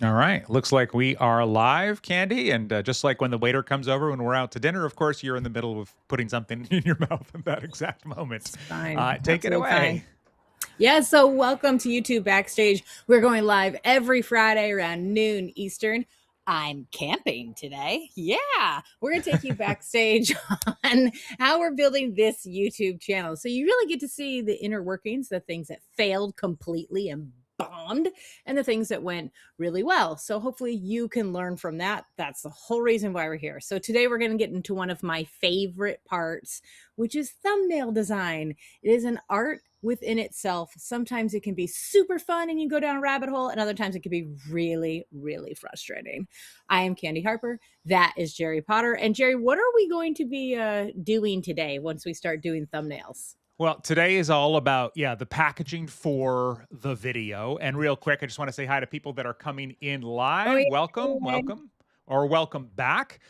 All right. Looks like we are live, Candy. And just like when the waiter comes over when we're out to dinner, of course, you're in the middle of putting something in your mouth at that exact moment. It's fine. Take it Absolutely fine. away. Yeah, so welcome to YouTube Backstage. We're going live every Friday around noon Eastern. I'm camping today. Yeah, we're going to take you backstage on how we're building this YouTube channel. So you really get to see the inner workings, the things that failed completely and bombed, and the things that went really well. So hopefully you can learn from that. That's the whole reason why we're here. So today we're going to get into one of my favorite parts, which is thumbnail design. It is an art within itself. Sometimes it can be super fun and you go down a rabbit hole, and other times it can be really, really frustrating. I am Candy Harper. That is Jerry Potter. And Jerry, what are we going to be doing today once we start doing thumbnails? Well, today is all about, the packaging for the video. And real quick, I just want to say hi to people that are coming in Oh, live. Welcome, yeah. welcome. Or welcome back.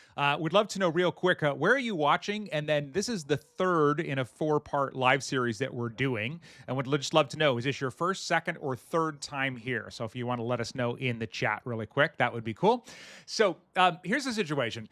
We'd love to know real quick, where are you watching? And then this is the third in a 4-part live series that we're doing. And would just love to know, is this your first, second, or third time here? So if you want to let us know in the chat really quick, that would be cool. So here's the situation.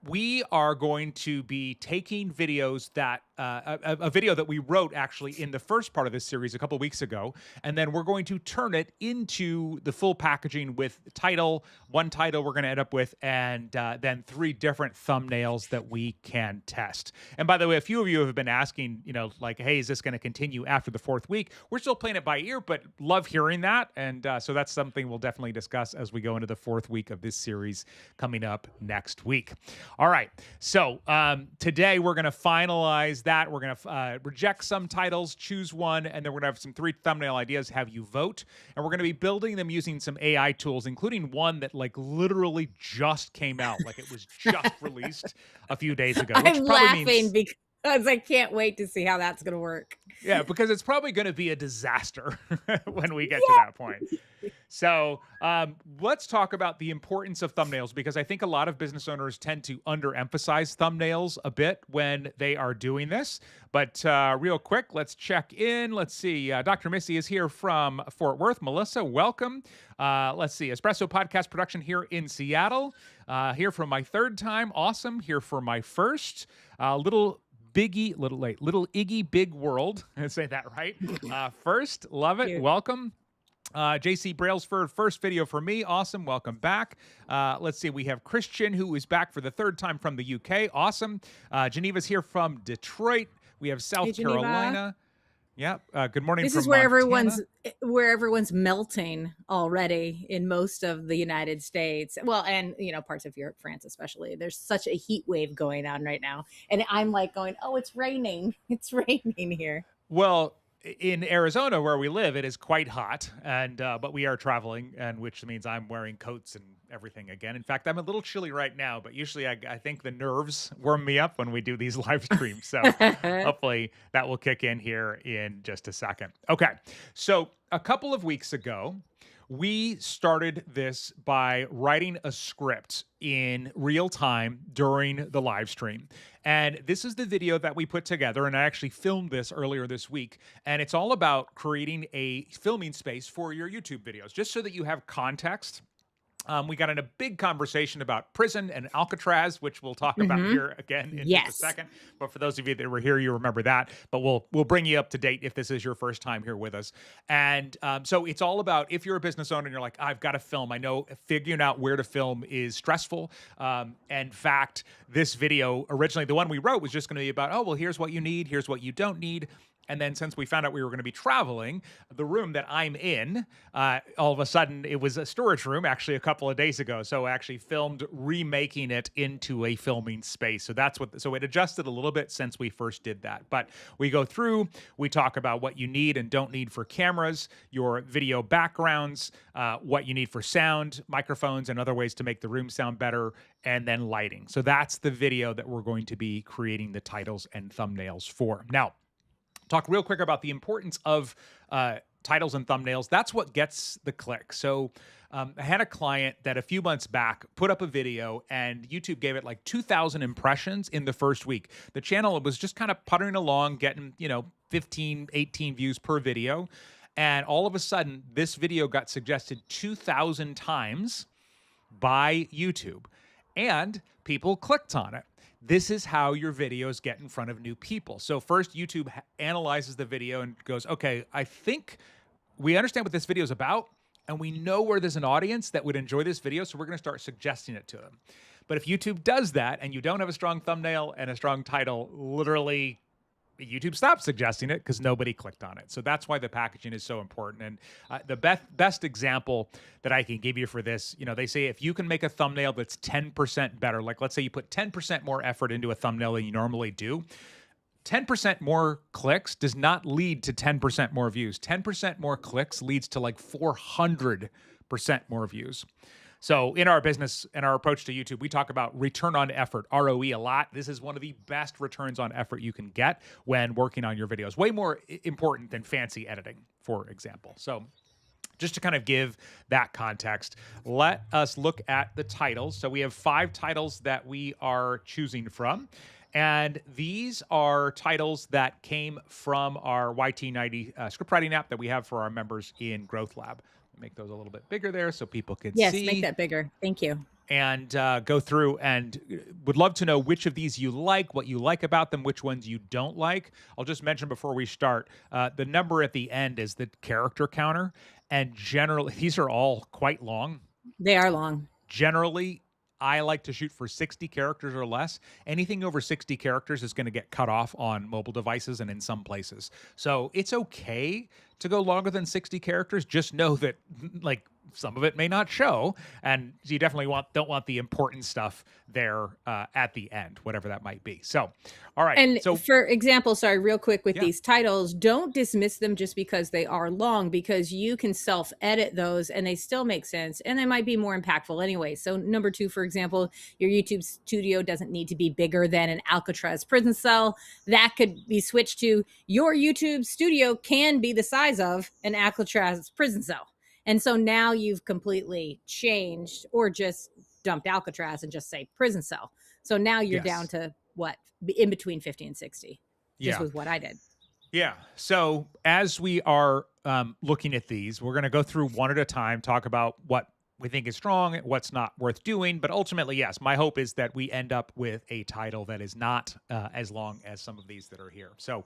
We are going to be taking videos that, a video that we wrote actually in the first part of this series a couple of weeks ago, and then we're going to turn it into the full packaging with title, one title we're going to end up with, and then 3 different thumbnails that we can test. And by the way, a few of you have been asking, like, hey, is this going to continue after the 4th week? We're still playing it by ear, but love hearing that. And so that's something we'll definitely discuss as we go into the 4th week of this series coming up next week. All right. So today we're going to finalize that. We're going to reject some titles, choose one, and then we're going to have some 3 thumbnail ideas, have you vote. And we're going to be building them using some AI tools, including one that like literally just came out. Like it was just released a few days ago. Which I'm probably laughing means, because I can't wait to see how that's going to work. yeah, because it's probably going to be a disaster when we get to that point. So let's talk about the importance of thumbnails, because I think a lot of business owners tend to underemphasize thumbnails a bit when they are doing this. But real quick, let's check in. Let's see. Dr. Missy is here from Fort Worth. Melissa, welcome. Let's see. Espresso Podcast Production here in Seattle. Here for my 3rd time. Awesome. Here for my 1st. Little Iggy Big World. Let's say that right. First, love it. Cute. Welcome. JC Brailsford, first video for me. Awesome. Welcome back. Let's see. We have Christian, who is back for the 3rd time from the UK. Awesome. Geneva's here from Detroit. We have South Carolina. Yeah. Good morning. This from is where Montana. everyone's melting already in most of the United States. Well, and parts of Europe, France especially. There's such a heat wave going on right now, and I'm like going, "Oh, it's raining! It's raining here." Well, in Arizona, where we live, it is quite hot, and but we are traveling, and which means I'm wearing coats and everything again. In fact, I'm a little chilly right now, but usually I think the nerves warm me up when we do these live streams. So hopefully that will kick in here in just a second. Okay, so a couple of weeks ago, we started this by writing a script in real time during the live stream. And this is the video that we put together, and I actually filmed this earlier this week. And it's all about creating a filming space for your YouTube videos, just so that you have context. We got in a big conversation about prison and Alcatraz, which we'll talk about here again in just a second. But for those of you that were here, you remember that. But we'll bring you up to date if this is your first time here with us. And so it's all about, if you're a business owner and you're like, I've got to film. I know figuring out where to film is stressful. In fact, this video, originally the one we wrote, was just going to be about, oh, well, here's what you need. Here's what you don't need. And then since we found out we were going to be traveling, the room that I'm in, all of a sudden it was a storage room actually a couple of days ago. So I actually filmed remaking it into a filming space. So so it adjusted a little bit since we first did that. But we go through, we talk about what you need and don't need for cameras, your video backgrounds, what you need for sound, microphones, and other ways to make the room sound better, and then lighting. So that's the video that we're going to be creating the titles and thumbnails for. Now, talk real quick about the importance of titles and thumbnails. That's what gets the click. So I had a client that a few months back put up a video, and YouTube gave it like 2,000 impressions in the first week. The channel was just kind of puttering along, getting, 15, 18 views per video. And all of a sudden, this video got suggested 2,000 times by YouTube, and people clicked on it. This is how your videos get in front of new people. So first, YouTube analyzes the video and goes, okay, I think we understand what this video is about, and we know where there's an audience that would enjoy this video, so we're going to start suggesting it to them. But if YouTube does that and you don't have a strong thumbnail and a strong title, literally YouTube stops suggesting it because nobody clicked on it. So that's why the packaging is so important. And the best example that I can give you for this, they say if you can make a thumbnail that's 10% better, like let's say you put 10% more effort into a thumbnail than you normally do, 10% more clicks does not lead to 10% more views. 10% more clicks leads to like 400% more views. So in our business and our approach to YouTube, we talk about return on effort, ROE, a lot. This is one of the best returns on effort you can get when working on your videos. Way more important than fancy editing, for example. So just to kind of give that context, let us look at the titles. So we have 5 titles that we are choosing from. And these are titles that came from our YT90 script writing app that we have for our members in Growth Lab. Make those a little bit bigger there so people can see. Yes, make that bigger. Thank you. And go through, and would love to know which of these you like, what you like about them, which ones you don't like. I'll just mention before we start, the number at the end is the character counter. And generally, these are all quite long. They are long. Generally, I like to shoot for 60 characters or less. Anything over 60 characters is going to get cut off on mobile devices and in some places. So it's okay to go longer than 60 characters. Just know that like some of it may not show, and you definitely don't want the important stuff there at the end, whatever that might be. So, all right. And so, for example, sorry, real quick with these titles, don't dismiss them just because they are long, because you can self-edit those and they still make sense and they might be more impactful anyway. So number 2, for example, your YouTube studio doesn't need to be bigger than an Alcatraz prison cell. That could be switched to your YouTube studio can be the size of an Alcatraz prison cell. And so now you've completely changed, or just dumped Alcatraz and just say prison cell. So now you're down to what? In between 50 and 60, just with what I did. Yeah. So as we are looking at these, we're going to go through one at a time, talk about what we think is strong, what's not worth doing. But ultimately, yes, my hope is that we end up with a title that is not as long as some of these that are here. So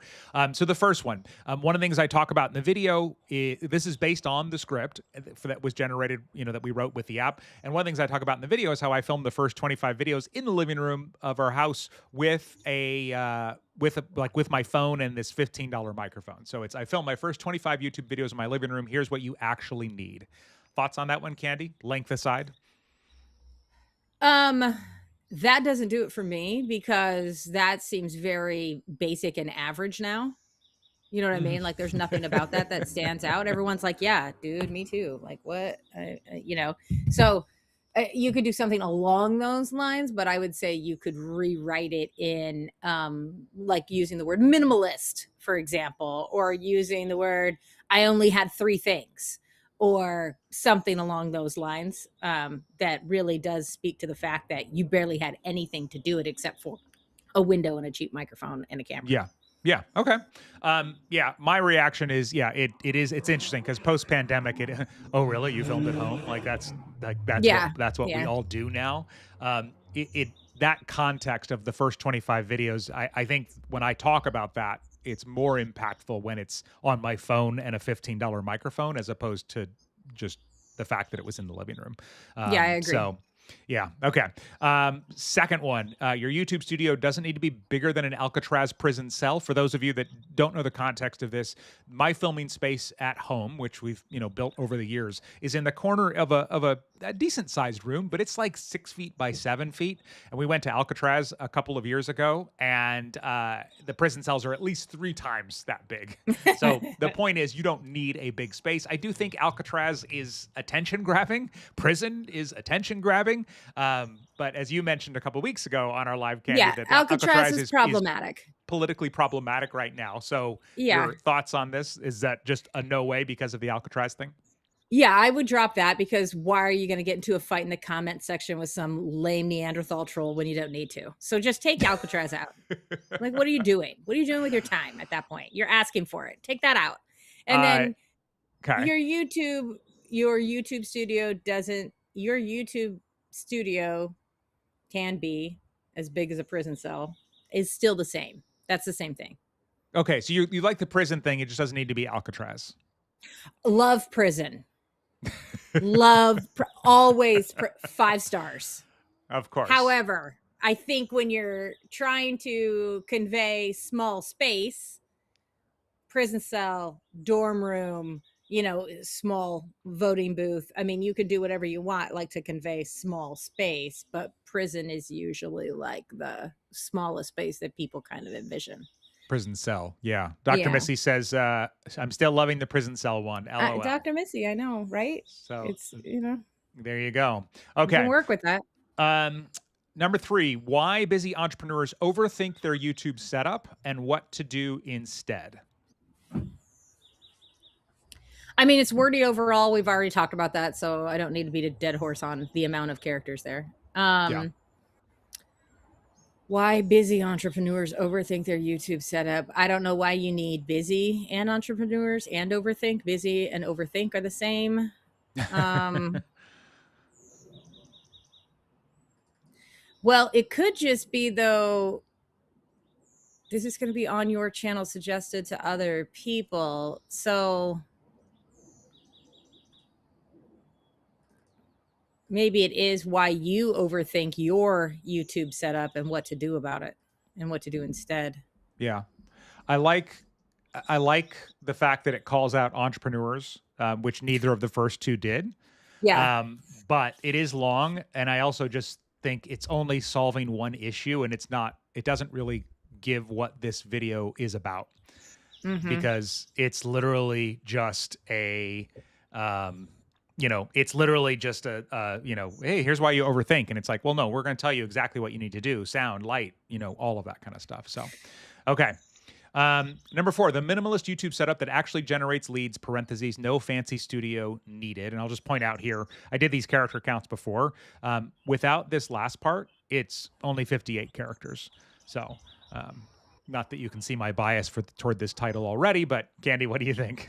so the first one of the things I talk about in the video, this is based on the script that was generated, that we wrote with the app. And one of the things I talk about in the video is how I filmed the first 25 videos in the living room of our house with with my phone and this $15 microphone. So I filmed my first 25 YouTube videos in my living room. Here's what you actually need. Thoughts on that one, Candy? Length aside? That doesn't do it for me, because that seems very basic and average now. You know what I mean? Like there's nothing about that stands out. Everyone's like, yeah, dude, me too. Like what? So you could do something along those lines, but I would say you could rewrite it in like using the word minimalist, for example, or using the word, I only had 3 things. Or something along those lines that really does speak to the fact that you barely had anything to do it except for a window and a cheap microphone and a camera. Yeah. Yeah. Okay. My reaction is, it's interesting because post-pandemic, oh really? You filmed at home? That's what we all do now. That context of the first 25 videos, I think when I talk about that, it's more impactful when it's on my phone and a $15 microphone as opposed to just the fact that it was in the living room. I agree. So, yeah. Okay. Second one, your YouTube studio doesn't need to be bigger than an Alcatraz prison cell. For those of you that don't know the context of this, my filming space at home, which we've built over the years, is in the corner of a decent sized room, but it's like 6 feet by 7 feet. And we went to Alcatraz a couple of years ago, and the prison cells are at least 3 times that big. So the point is, you don't need a big space. I do think Alcatraz is attention grabbing. Prison is attention grabbing. But as you mentioned a couple of weeks ago on our live, Candy, that Alcatraz is problematic. Politically problematic right now. So your thoughts on this? Is that just a no way because of the Alcatraz thing? Yeah, I would drop that, because why are you going to get into a fight in the comment section with some lame Neanderthal troll when you don't need to? So just take Alcatraz out. Like, what are you doing? What are you doing with your time at that point? You're asking for it. Take that out. And then Okay. your YouTube studio doesn't your YouTube studio can be as big as a prison cell is still the same. That's the same thing. Okay. So you like the prison thing. It just doesn't need to be Alcatraz. Love prison. Always 5 stars. Of course. However, I think when you're trying to convey small space, prison cell, dorm room, small voting booth. I mean, you could do whatever you want, like to convey small space, but prison is usually like the smallest space that people kind of envision. Prison cell. Yeah. Dr. Yeah. Missy says, I'm still loving the prison cell one. LOL. Dr. Missy, I know, right? So It's, there you go. you Okay. can work with that. Number 3, why busy entrepreneurs overthink their YouTube setup and what to do instead. I mean, it's wordy overall. We've already talked about that, so I don't need to beat a dead horse on the amount of characters there. Yeah. Why busy entrepreneurs overthink their YouTube setup. I don't know why you need busy and entrepreneurs and overthink. Busy and overthink are the same. Well, it could just be, though, this is going to be on your channel suggested to other people. So maybe it is why you overthink your YouTube setup and what to do about it and what to do instead. Yeah. I like the fact that it calls out entrepreneurs, which neither of the first two did. Yeah. But it is long. And I also just think it's only solving one issue, and it doesn't really give what this video is about. Because it's literally just hey, here's why you overthink. And it's like, well, no, we're going to tell you exactly what you need to do. Sound, light, all of that kind of stuff. So, okay. Number 4, the minimalist YouTube setup that actually generates leads, parentheses, no fancy studio needed. And I'll just point out here, I did these character counts before. Without this last part, it's only 58 characters. So, not that you can see my bias toward this title already, but Candy, what do you think?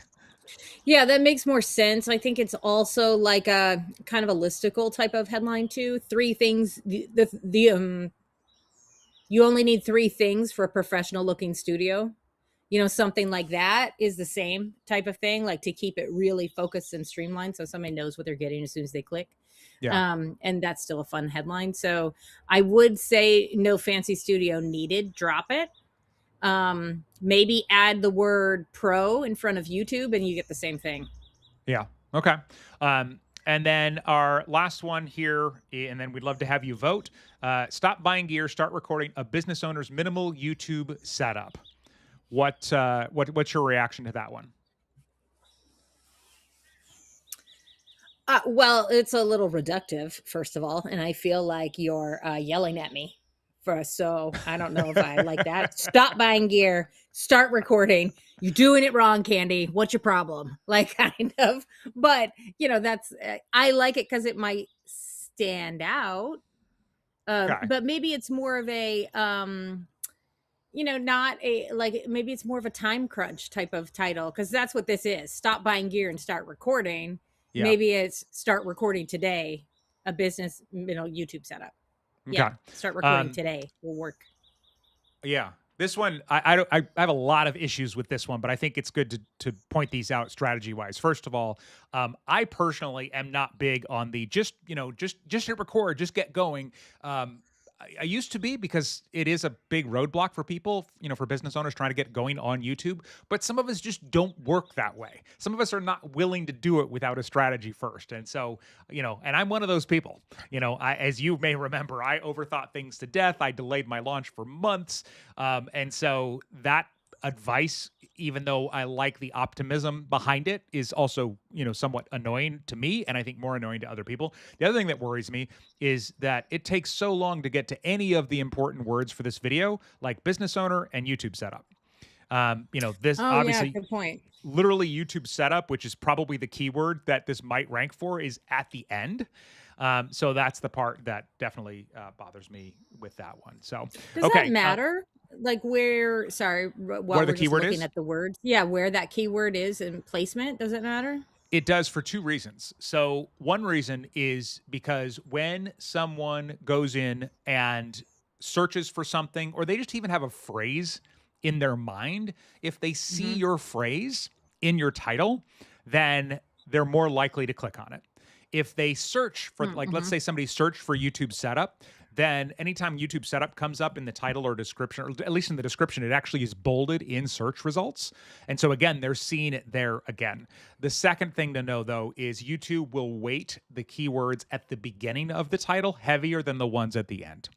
Yeah, that makes more sense. I think it's also like a kind of a listicle type of headline too. 3 things. You only need 3 things for a professional looking studio. Something like that is the same type of thing, like to keep it really focused and streamlined so somebody knows what they're getting as soon as they click. Yeah. And that's still a fun headline. So I would say no fancy studio needed. Drop it. Maybe add the word pro in front of YouTube and you get the same thing. Yeah. Okay. And then our last one here, and then we'd love to have you vote. Stop buying gear, start recording a business owner's minimal YouTube setup. What's your reaction to that one? Well, it's a little reductive, first of all, and I feel like you're yelling at me so I don't know if I like that. Stop buying gear, start recording. You're doing it wrong, Candy. What's your problem? Like, kind of. But that's I like it because it might stand out. Okay. But maybe it's more of a not a maybe it's more of a time crunch type of title, because that's what this is. Stop buying gear and start recording. Yeah. Maybe it's start recording today, a business YouTube setup. Okay. Yeah, start recording today will work. Yeah. This one, I have a lot of issues with this one, but I think it's good to point these out strategy-wise. First of all, I personally am not big on the just hit record, just get going. I used to be, because it is a big roadblock for people, for business owners trying to get going on YouTube. But some of us just don't work that way. Some of us are not willing to do it without a strategy first. And so, and I'm one of those people. As you may remember, I overthought things to death. I delayed my launch for months. And so that advice, even though I like the optimism behind it, is also, somewhat annoying to me, and I think more annoying to other people. The other thing that worries me is that it takes so long to get to any of the important words for this video, like business owner and YouTube setup. This obviously, good point. Literally YouTube setup, which is probably the keyword that this might rank for, is at the end. So that's the part that definitely bothers me with that one. So does that matter? like where? Sorry, Where while the we're just keyword looking is? at the words, yeah, where that keyword is in placement. Does it matter? It does for two reasons. So, one reason is because when someone goes in and searches for something, or they just even have a phrase in their mind, if they see Hmm. your phrase in your title, then they're more likely to click on it. If they search for, like, let's Mm-hmm. say somebody searched for YouTube setup, then anytime YouTube setup comes up in the title or description, or at least in the description, it actually is bolded in search results. And so again, they're seeing it there again. The second thing to know though is YouTube will weight the keywords at the beginning of the title heavier than the ones at the end.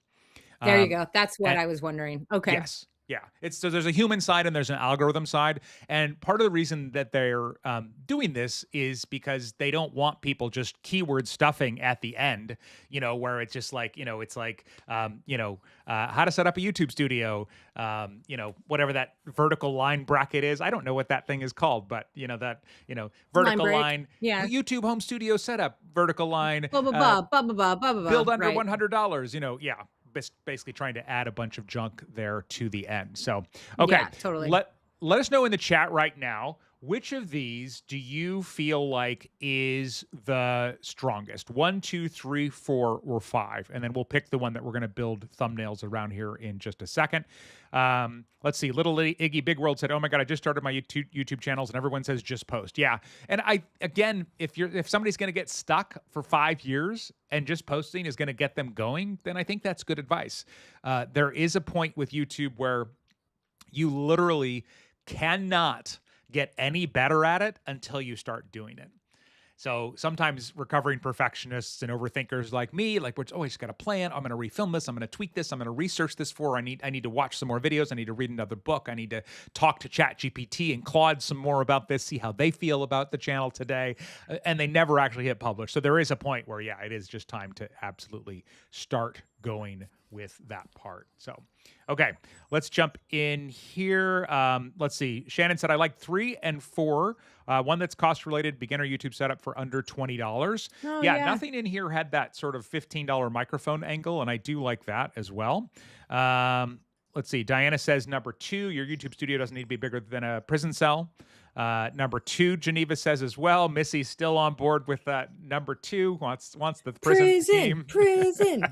There you Um, go. That's what and I was wondering. Okay. Yes. Yeah. It's so there's a human side and there's an algorithm side. And part of the reason that they're doing this is because they don't want people just keyword stuffing at the end, where it's just like, it's like, how to set up a YouTube studio, whatever that vertical line bracket is. I don't know what that thing is called, but Line vertical break. line, Yeah. YouTube home studio setup, vertical line, Blah blah blah blah blah blah blah blah. build under Right. $100, yeah, basically trying to add a bunch of junk there to the end. So, okay, Yeah. Totally. let us know in the chat right now, which of these do you feel like is the strongest? 1, 2, 3, 4, or 5, and then we'll pick the one that we're going to build thumbnails around here in just a second. Let's see. Little Iggy Big World said, "Oh my god, I just started my YouTube channels, and everyone says just post." Yeah, and again, if somebody's going to get stuck for 5 years and just posting is going to get them going, then I think that's good advice. There is a point with YouTube where you literally cannot get any better at it until you start doing it. So sometimes recovering perfectionists and overthinkers like me, like, we're always got a plan. I'm going to refilm this. I'm going to tweak this. I'm going to research this I need to watch some more videos. I need to read another book. I need to talk to ChatGPT and Claude some more about this, see how they feel about the channel today. And they never actually hit publish. So there is a point where, yeah, it is just time to absolutely start going with that part. So, okay, let's jump in here. Let's see. Shannon said, I like 3 and 4. One that's cost related, beginner YouTube setup for under $20. Oh Yeah, yeah. nothing in here had that sort of $15 microphone angle, and I do like that as well. Let's see. Diana says, number 2, your YouTube studio doesn't need to be bigger than a prison cell. Number 2, Geneva says as well. Missy's still on board with that. Number 2 wants the prison theme. Prison.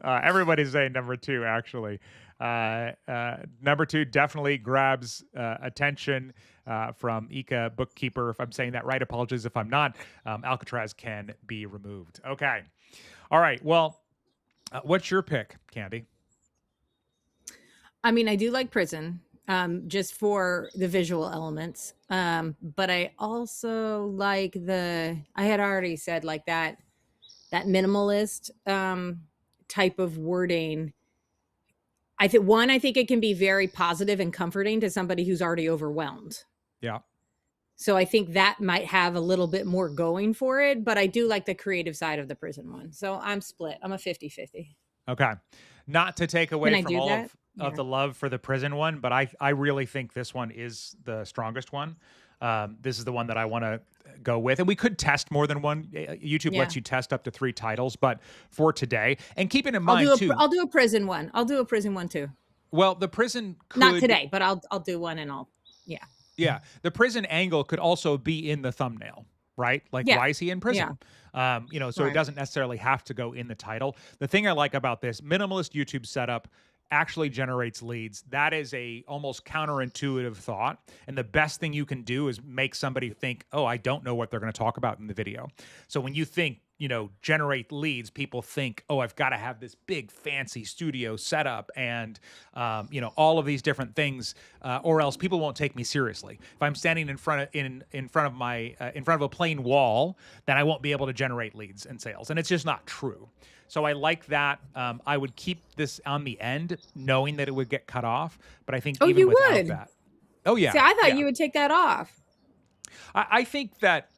Everybody's saying number 2, actually. Number 2 definitely grabs attention from Ika Bookkeeper. If I'm saying that right, apologies if I'm not. Alcatraz can be removed. Okay. All right. Well, what's your pick, Candy? I mean, I do like prison, just for the visual elements. But I also like I had already said like that minimalist type of wording. I think it can be very positive and comforting to somebody who's already overwhelmed. Yeah. So I think that might have a little bit more going for it, but I do like the creative side of the prison one. So I'm split. I'm a 50-50. Okay. Not to take away from all of the love for the prison one, but I really think this one is the strongest one. This is the one that I want to go with. And we could test more than one. YouTube lets you test up to 3 titles, but for today, and keeping in mind too. I'll do a prison one. I'll do a prison one too. Well, the prison could, not today, but I'll do one and yeah. Yeah. The prison angle could also be in the thumbnail, right? Like, why is he in prison? Yeah. So it doesn't necessarily have to go in the title. The thing I like about this minimalist YouTube setup actually generates leads. That is a almost counterintuitive thought. And the best thing you can do is make somebody think, oh, I don't know what they're going to talk about in the video. So when you think, generate leads, people think, oh, I've got to have this big fancy studio setup and, all of these different things, or else people won't take me seriously. If I'm standing in front of a plain wall, then I won't be able to generate leads and sales. And it's just not true. So I like that. I would keep this on the end, knowing that it would get cut off. But I think even without that, oh yeah. See, I thought you would take that off. I think that,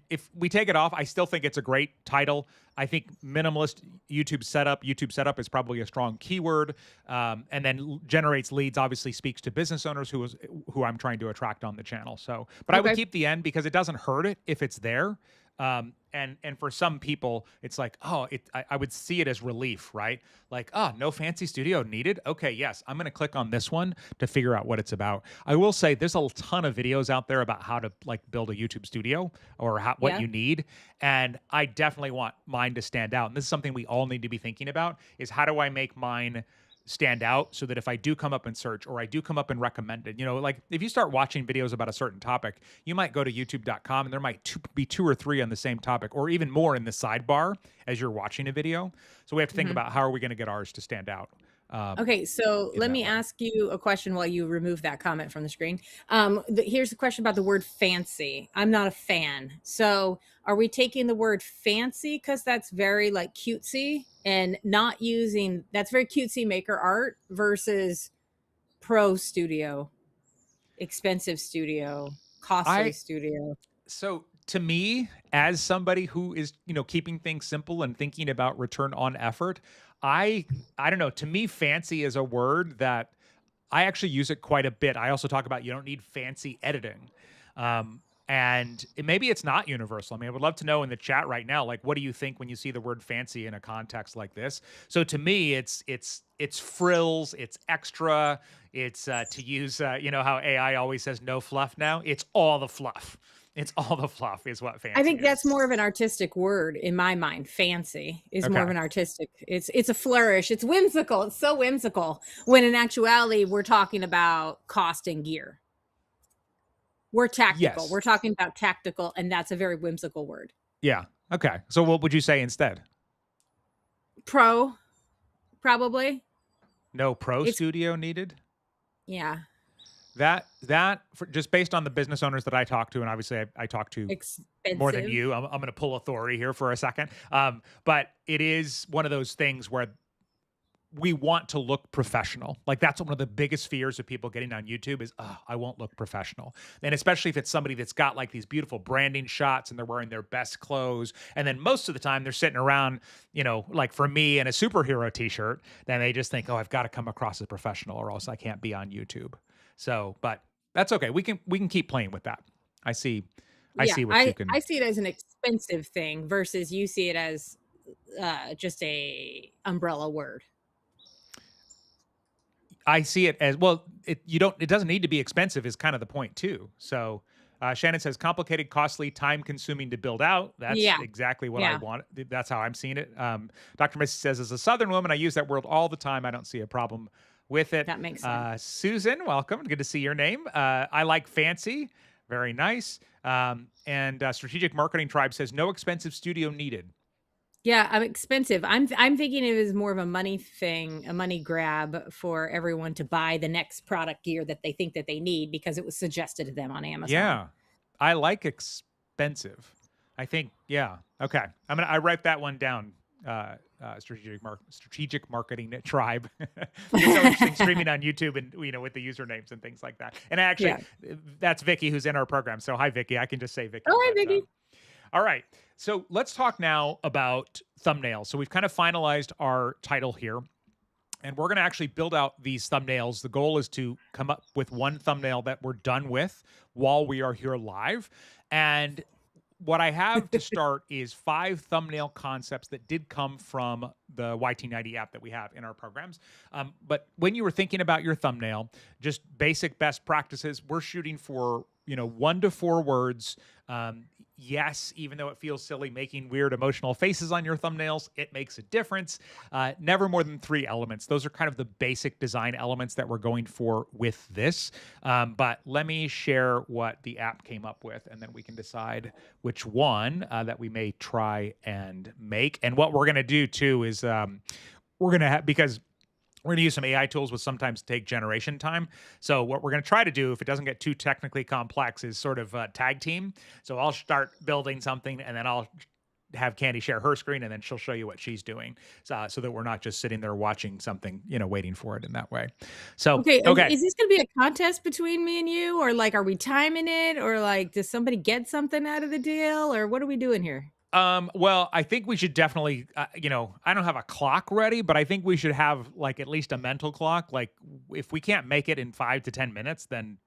if we take it off, I still think it's a great title. I think minimalist YouTube setup is probably a strong keyword, and then generates leads, obviously speaks to business owners who I'm trying to attract on the channel. So, but I would keep the end because it doesn't hurt it if it's there. And for some people, it's like, oh, I would see it as relief, right? Like, oh, no fancy studio needed. Okay, yes, I'm going to click on this one to figure out what it's about. I will say there's a ton of videos out there about how to like build a YouTube studio or what Yeah. you need, and I definitely want mine to stand out. And this is something we all need to be thinking about: is how do I make mine stand out so that if I do come up in search or I do come up in recommended, like if you start watching videos about a certain topic, you might go to youtube.com and there might be two or three on the same topic or even more in the sidebar as you're watching a video. So we have to think Mhm. about how are we going to get ours to stand out. Okay, so In let that me way. ask you a question while you remove that comment from the screen. Here's a question about the word fancy. I'm not a fan. So are we taking the word fancy because that's very like cutesy and not using that's very cutesy maker art versus pro studio, expensive studio, costly I studio? So to me, as somebody who is, keeping things simple and thinking about return on effort, I don't know, to me fancy is a word that I actually use it quite a bit. I also talk about you don't need fancy editing. And maybe it's not universal. I mean, I would love to know in the chat right now, like, what do you think when you see the word fancy in a context like this? So to me, it's frills, it's extra, it's to use, how AI always says no fluff now. It's all the fluff. It's all the fluff is what I fancy think is. that's more of an artistic word in my mind. Fancy is more Okay. of an artistic. It's a flourish. It's whimsical. It's so whimsical. When in actuality, we're talking about cost and gear. We're tactical. Yes. We're talking about tactical, and that's a very whimsical word. Yeah. Okay. So what would you say instead? Pro, probably. No pro It's studio needed? yeah, Just based on the business owners that I talk to, and obviously I talk to more than expensive. you. I'm going to pull authority here for a second. But it is one of those things where we want to look professional. Like that's one of the biggest fears of people getting on YouTube is, oh, I won't look professional. And especially if it's somebody that's got like these beautiful branding shots and they're wearing their best clothes. And then most of the time they're sitting around, like for me in a superhero t-shirt, then they just think, oh, I've got to come across as professional or else I can't be on YouTube. So, but that's okay. We can keep playing with that. I see. I Yeah, see what you I can. see it as an expensive thing versus you see it as just a umbrella word. I see it as well. It doesn't need to be expensive is kind of the point too. So Shannon says complicated, costly, time consuming to build out. That's Yeah, exactly what I yeah, want. That's how I'm seeing it. Dr. Missy says, as a Southern woman, I use that word all the time. I don't see a problem with it. that makes sense. Susan, welcome. Good to see your name. I like fancy. Very nice. And Strategic Marketing Tribe says, no expensive studio needed. Yeah, I'm expensive. I'm thinking it is more of a money thing, a money grab for everyone to buy the next product gear that they think that they need because it was suggested to them on Amazon. Yeah. I like expensive. I think, yeah. Okay. I write that one down. Strategic marketing tribe. It's so interesting streaming on YouTube and with the usernames and things like that. And actually, Yeah. that's Vicky who's in our program. So hi, Vicky. I can just say Vicky. Oh, hi, But Vicky. all right. So let's talk now about thumbnails. So we've kind of finalized our title here. And we're going to actually build out these thumbnails. The goal is to come up with one thumbnail that we're done with while we are here live. And what I have to start is 5 thumbnail concepts that did come from the YT90 app that we have in our programs. But when you were thinking about your thumbnail, just basic best practices, we're shooting for 1 to 4 words. Yes, even though it feels silly making weird emotional faces on your thumbnails, it makes a difference. Never more than 3 elements. Those are kind of the basic design elements that we're going for with this. But let me share what the app came up with, and then we can decide which one that we may try and make. And what we're going to do too is we're going to have, because we're going to use some AI tools which sometimes take generation time. So what we're going to try to do, if it doesn't get too technically complex, is sort of tag team. So I'll start building something, and then I'll have Candy share her screen, and then she'll show you what she's doing, so that we're not just sitting there watching something, waiting for it in that way. So, Okay, okay. is this going to be a contest between me and you, or like, are we timing it, or like, does somebody get something out of the deal, or what are we doing here? Well, I think we should definitely, I don't have a clock ready, but I think we should have like at least a mental clock. Like if we can't make it in 5 to 10 minutes, then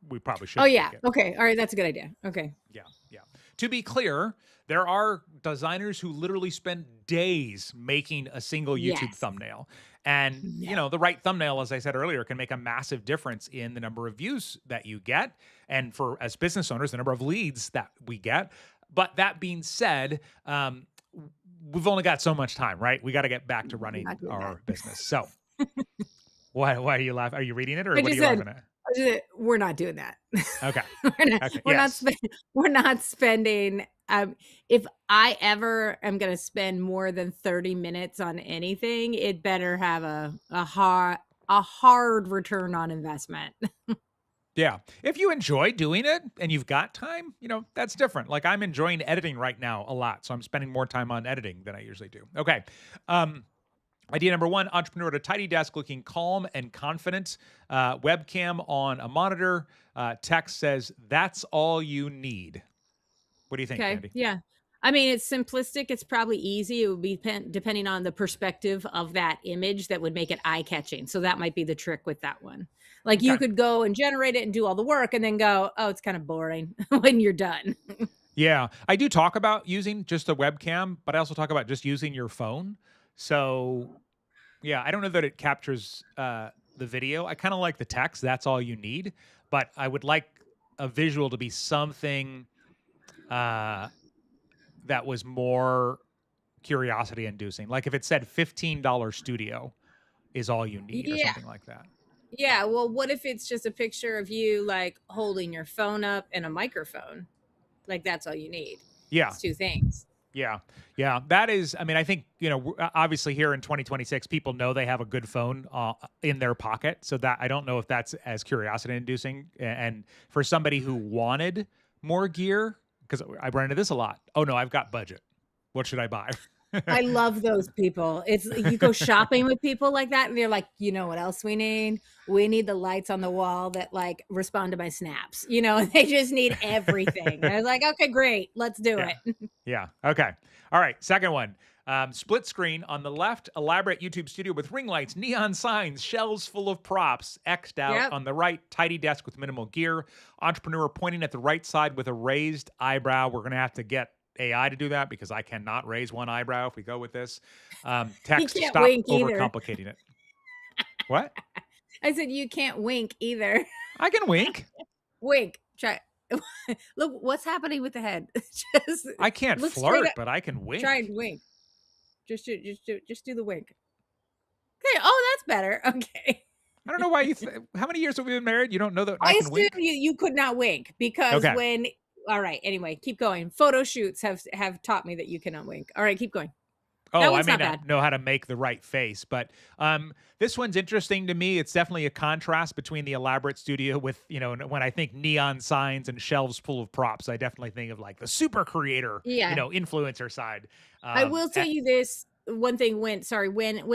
we probably Oh shouldn't yeah. make it. Okay. All right. That's a good idea. Okay. Yeah. Yeah. to be clear, there are designers who literally spend days making a single YouTube Yes. thumbnail. And, No. the right thumbnail, as I said earlier, can make a massive difference in the number of views that you get. And as business owners, the number of leads that we get. But that being said, we've only got so much time, right? We got to get back to running Not doing our that. business. So why are you laughing? Are you reading it or I what are just you said, laughing at? we're not doing that. Okay. we're not. Okay. We're not. Yes. We're not spending. If I ever am going to spend more than 30 minutes on anything, it better have a hard return on investment. Yeah. If you enjoy doing it and you've got time, that's different. Like I'm enjoying editing right now a lot. So I'm spending more time on editing than I usually do. Okay. Idea number 1, entrepreneur at a tidy desk looking calm and confident. Webcam on a monitor. Text says, that's all you need. What do you think, Okay. Candy? Yeah. I mean, it's simplistic. It's probably easy. It would be depending on the perspective of that image that would make it eye catching. So that might be the trick with that one. Like you Okay. could go and generate it and do all the work and then go, oh, it's kind of boring when you're done. Yeah. I do talk about using just a webcam, but I also talk about just using your phone. So yeah, I don't know that it captures the video. I kind of like the text. That's all you need. But I would like a visual to be something that was more curiosity inducing. Like if it said $15 studio is all you need or Yeah. something like that. Yeah. Well, what if it's just a picture of you like holding your phone up and a microphone? Like that's all you need. Yeah. It's 2 things. Yeah. Yeah. That is, I mean, I think, obviously here in 2026, people know they have a good phone in their pocket. So that I don't know if that's as curiosity inducing. And for somebody who wanted more gear, because I run into this a lot. Oh no, I've got budget. What should I buy? I love those people. It's you go shopping with people like that, and they're like, you know what else we need? We need the lights on the wall that like respond to my snaps. They just need everything. And I was like, okay, great, let's do Yeah. it. Yeah. Okay. All right. Second one. Split screen on the left, elaborate YouTube studio with ring lights, neon signs, shelves full of props, X'd out. Yep. On the right, tidy desk with minimal gear. Entrepreneur pointing at the right side with a raised eyebrow. We're going to have to get AI to do that because I cannot raise one eyebrow if we go with this. Text, can't stop wink either. overcomplicating it. What? I said you can't wink either. I can wink. Wink. Try. Look, what's happening with the head? I can't look flirt, straight up. but I can wink. Try and wink. Just do the wink. Okay. Oh, that's better. Okay. I don't know why how many years have we been married? You don't know that I I can assume wink? you could not wink because Okay. all right, anyway, keep going. Photo shoots have taught me that you cannot wink. All right, keep going. Oh, That I one's may not not bad. know how to make the right face, but this one's interesting to me. It's definitely a contrast between the elaborate studio with, when I think neon signs and shelves full of props, I definitely think of like the super creator, Yeah. influencer side. I will tell you this one thing when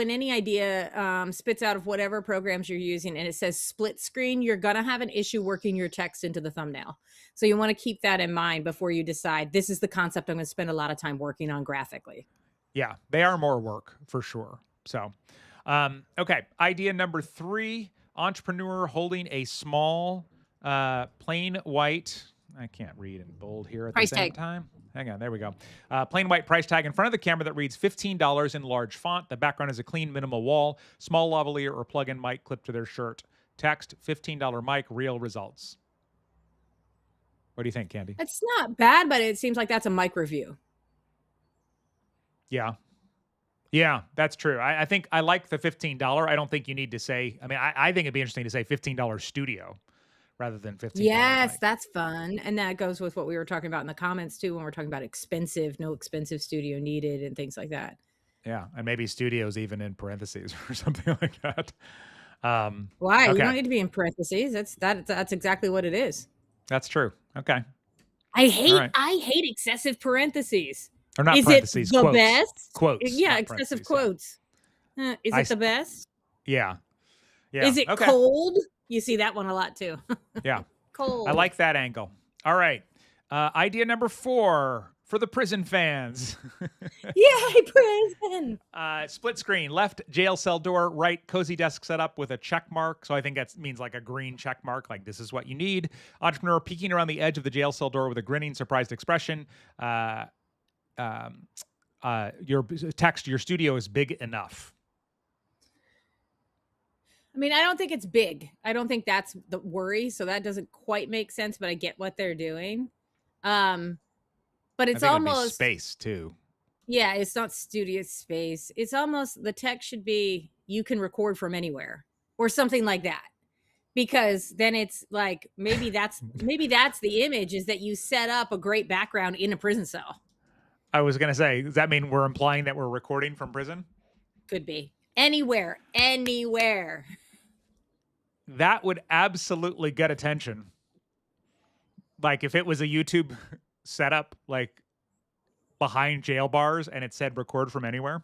any idea spits out of whatever programs you're using and it says split screen, you're gonna have an issue working your text into the thumbnail. So you want to keep that in mind before you decide this is the concept I'm going to spend a lot of time working on graphically. Yeah, they are more work for sure. So, okay. Idea number 3, entrepreneur holding a small, plain white, I can't read in bold here at Price the same tag. time. Hang on, there we go. Plain white price tag in front of the camera that reads $15 in large font. The background is a clean minimal wall, small lavalier or plug-in mic clipped to their shirt. Text, $15 mic, real results. What do you think, Candy? It's not bad, but it seems like that's a mic review. Yeah. Yeah, that's true. I think I like the $15. I don't think you need to say, I think it'd be interesting to say $15 studio rather than $15. Yes, mic. that's fun. And that goes with what we were talking about in the comments too, when we're talking about no expensive studio needed and things like that. Yeah. And maybe studios even in parentheses or something like that. Why? Okay. You don't need to be in parentheses. That's exactly what it is. That's true. Okay. I hate excessive parentheses. Or not Is parentheses, it the quotes. best? Quotes. Yeah, excessive quotes. Is it the best? Yeah. Yeah. Is it cold? You see that one a lot too. Yeah. Cold. I like that angle. All right. Idea number 4, for the prison fans. Yay, prison! Split screen, left jail cell door, right cozy desk setup with a check mark. So I think that means like a green check mark, like this is what you need. Entrepreneur peeking around the edge of the jail cell door with a grinning, surprised expression. Your text, your studio is big enough. I mean, I don't think it's big. I don't think that's the worry. So that doesn't quite make sense, but I get what they're doing. But it's almost space too. Yeah, it's not studio space. It's almost the text should be you can record from anywhere or something like that. Because then it's like maybe that's the image is that you set up a great background in a prison cell. I was going to say, does that mean we're implying that we're recording from prison? Could be. Anywhere. That would absolutely get attention. Like if it was a YouTube setup, like behind jail bars and it said record from anywhere.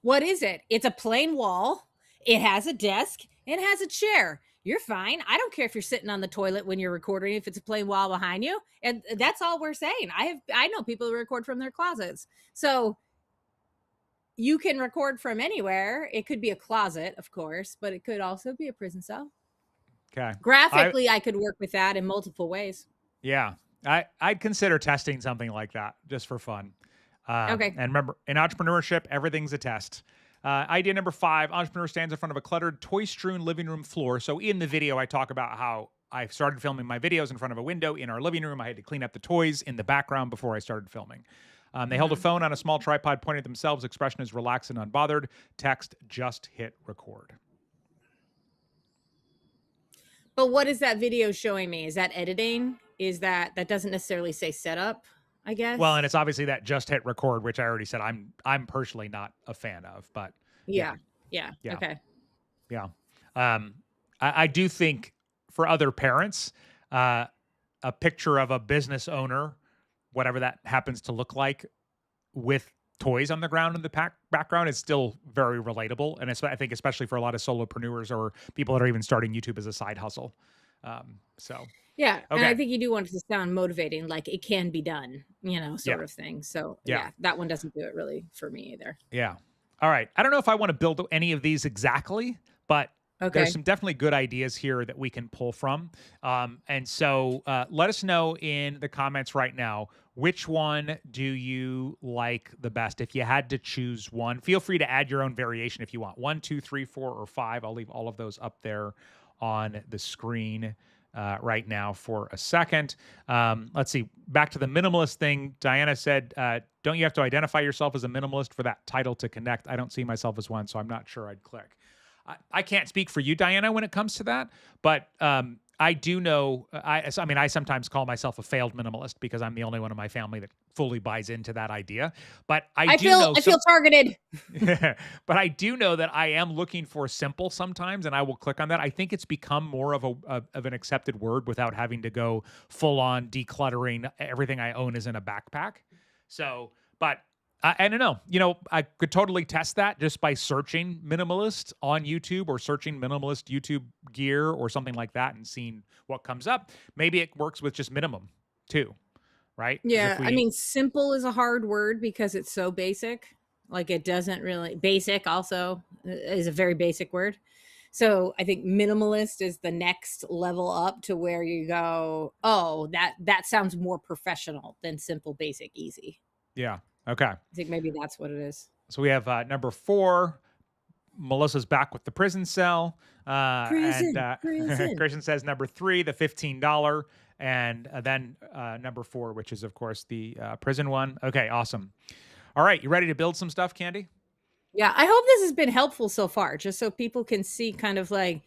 What is it? It's a plain wall. It has a desk. It has a chair. You're fine. I don't care if you're sitting on the toilet when you're recording, if it's a plain wall behind you. And that's all we're saying. I know people who record from their closets. So you can record from anywhere. It could be a closet, of course, but it could also be a prison cell. Okay. Graphically, I could work with that in multiple ways. Yeah. I'd consider testing something like that just for fun. Okay. And remember, in entrepreneurship, everything's a test. Idea number 5, entrepreneur stands in front of a cluttered, toy-strewn living room floor. So in the video, I talk about how I started filming my videos in front of a window in our living room. I had to clean up the toys in the background before I started filming. They held a phone on a small tripod, pointed at themselves. Expression is relaxed and unbothered. Text, just hit record. But what is that video showing me? Is that editing? Is that doesn't necessarily say setup, I guess? Well, and it's obviously that just hit record, which I already said I'm personally not a fan of, but yeah. Okay. Yeah. I do think for other parents, a picture of a business owner, whatever that happens to look like, with toys on the ground in the background is still very relatable. And I think especially for a lot of solopreneurs or people that are even starting YouTube as a side hustle. Yeah. Okay. And I think you do want it to sound motivating, like it can be done, sort of thing. So yeah, that one doesn't do it really for me either. Yeah. All right. I don't know if I want to build any of these exactly, but there's some definitely good ideas here that we can pull from. And so let us know in the comments right now, which one do you like the best? If you had to choose one, feel free to add your own variation if you want. 1, 2, 3, 4, or 5. I'll leave all of those up there on the screen right now for a second. Let's see. Back to the minimalist thing. Diana said, don't you have to identify yourself as a minimalist for that title to connect? I don't see myself as one, so I'm not sure I'd click. I can't speak for you, Diana, when it comes to that, but I do know, I sometimes call myself a failed minimalist because I'm the only one in my family that fully buys into that idea. But I feel targeted. But I do know that I am looking for simple sometimes, and I will click on that. I think it's become more of an accepted word without having to go full on decluttering. Everything I own is in a backpack. So, but I don't know. I could totally test that just by searching minimalist on YouTube or searching minimalist YouTube gear or something like that and seeing what comes up. Maybe it works with just minimum too, right? Yeah. I mean, simple is a hard word because it's so basic. Like it doesn't really, basic also is a very basic word. So I think minimalist is the next level up to where you go, oh, that sounds more professional than simple, basic, easy. Yeah. Okay. I think maybe that's what it is. So we have number 4. Melissa's back with the prison cell. Prison. Christian says number 3, the $15. And then number 4, which is, of course, the prison one. Okay, awesome. All right. You ready to build some stuff, Candy? Yeah. I hope this has been helpful so far, just so people can see kind of like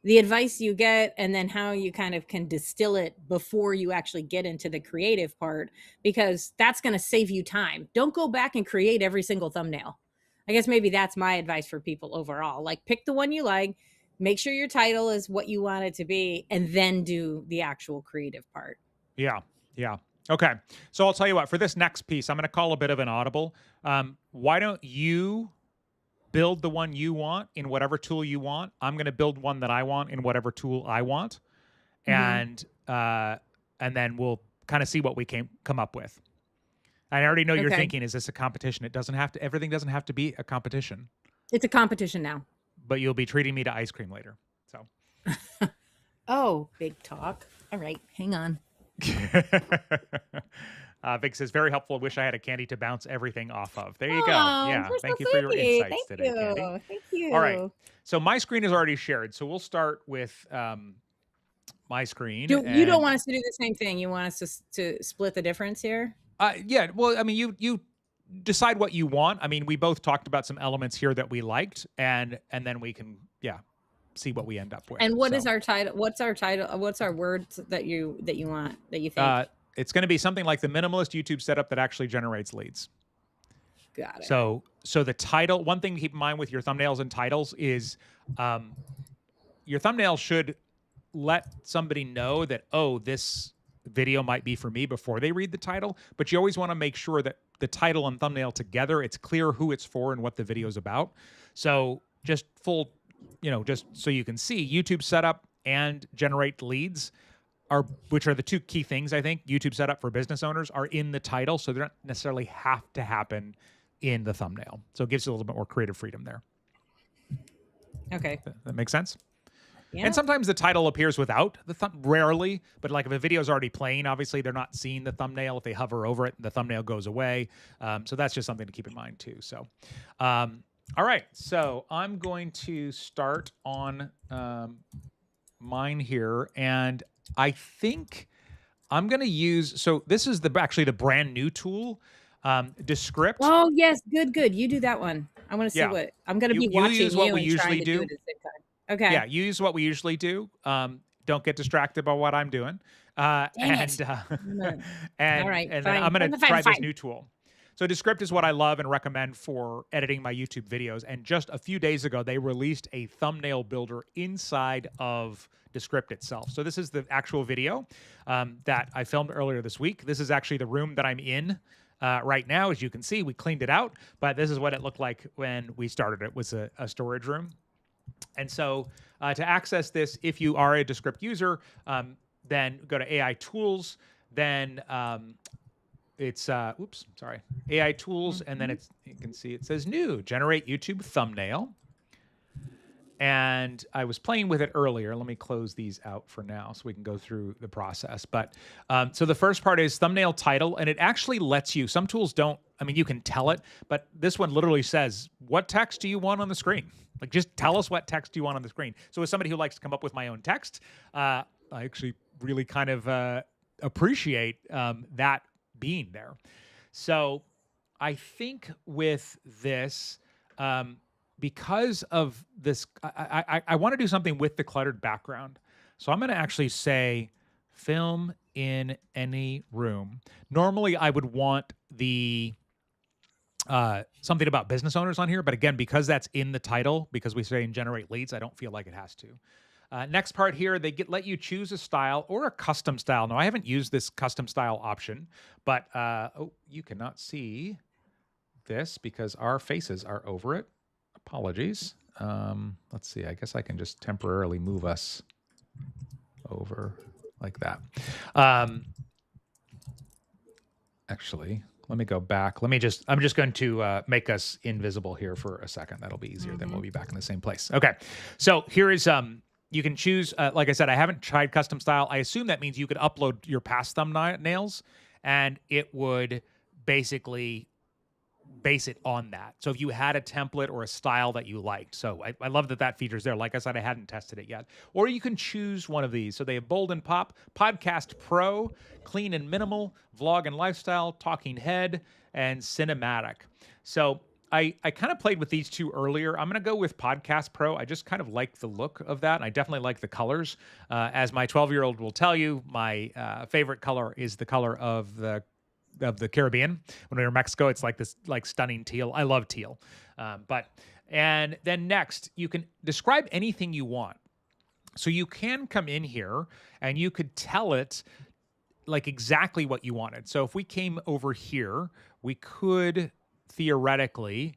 the advice you get and then how you kind of can distill it before you actually get into the creative part, because that's going to save you time. Don't go back and create every single thumbnail. I guess maybe that's my advice for people overall. Like pick the one you like, make sure your title is what you want it to be, and then do the actual creative part. Yeah. Yeah. Okay. So I'll tell you what, for this next piece, I'm going to call a bit of an audible. Why don't you build the one you want in whatever tool you want? I'm going to build one that I want in whatever tool I want. And then we'll kind of see what we come up with. I already know you're Okay. thinking, is this a competition? It doesn't have to, everything doesn't have to be a competition, It's a competition now. but you'll be treating me to ice cream later. So. Oh, big talk. All right, hang on. Vic says, very helpful. Wish I had a candy to bounce everything off of. There you go. Oh, Yeah. you're Thank so you for your sweet. insights Thank today, Candy. you. Thank you. All right. So my screen is already shared. So we'll start with my screen. You don't want us to do the same thing. You want us to split the difference here? Yeah. Well, I mean, you decide what you want. I mean, we both talked about some elements here that we liked, and then we can, see what we end up with. And what is our title? What's our title? What's our words that you want, that you think? It's going to be something like the minimalist YouTube setup that actually generates leads. Got it. So the title, one thing to keep in mind with your thumbnails and titles is your thumbnail should let somebody know that, oh, this video might be for me before they read the title, but you always want to make sure that the title and thumbnail together, it's clear who it's for and what the video is about. So just just so you can see, YouTube setup and generate leads which are the two key things, I think, YouTube setup for business owners, are in the title. So they don't necessarily have to happen in the thumbnail. So it gives you a little bit more creative freedom there. Okay. That makes sense? Yeah. And sometimes the title appears without the rarely, but like if a video is already playing, obviously they're not seeing the thumbnail. If they hover over it, the thumbnail goes away. So that's just something to keep in mind too. So, all right. So I'm going to start on mine here, and I think I'm going to use, so this is actually the brand new tool, Descript. Oh yes, good. You do that one. I want to see what I'm going to be watching. Use what we and usually trying to do. it at the same time. Okay. Yeah, use what we usually do. Don't get distracted by what I'm doing. All right, and then I'm going to try this new tool. So Descript is what I love and recommend for editing my YouTube videos. And just a few days ago, they released a thumbnail builder inside of Descript itself. So this is the actual video that I filmed earlier this week. This is actually the room that I'm in right now. As you can see, we cleaned it out, but this is what it looked like when we started. It was a storage room. And so to access this, if you are a Descript user, then go to AI Tools, then it's AI Tools, and then you can see it says new, generate YouTube thumbnail. And I was playing with it earlier. Let me close these out for now so we can go through the process. But so the first part is thumbnail title, and it actually lets you, some tools don't, I mean, you can tell it, but this one literally says, what text do you want on the screen? Like, just tell us what text do you want on the screen. So as somebody who likes to come up with my own text, I actually really kind of appreciate that being there. So I think with this, because of this, I want to do something with the cluttered background. So I'm going to actually say film in any room. Normally I would want the something about business owners on here, but again, because that's in the title, because we say generate leads, I don't feel like it has to. Next part here, they let you choose a style or a custom style. Now, I haven't used this custom style option, but you cannot see this because our faces are over it. Apologies. Let's see. I guess I can just temporarily move us over like that. Actually, let me go back. I'm just going to make us invisible here for a second. That'll be easier. Then we'll be back in the same place. Okay. So here is, you can choose, like I said, I haven't tried custom style. I assume that means you could upload your past thumbnails and it would basically base it on that. So if you had a template or a style that you liked. So I love that feature's there. Like I said, I hadn't tested it yet. Or you can choose one of these. So they have Bold and Pop, Podcast Pro, Clean and Minimal, Vlog and Lifestyle, Talking Head, and Cinematic. So I kind of played with these two earlier. I'm going to go with Podcast Pro. I just kind of like the look of that. And I definitely like the colors. As my 12-year-old will tell you, my favorite color is the color of the Caribbean. When we were in Mexico, it's like this stunning teal. I love teal. And then next, you can describe anything you want. So you can come in here and you could tell it like exactly what you wanted. So if we came over here, we could theoretically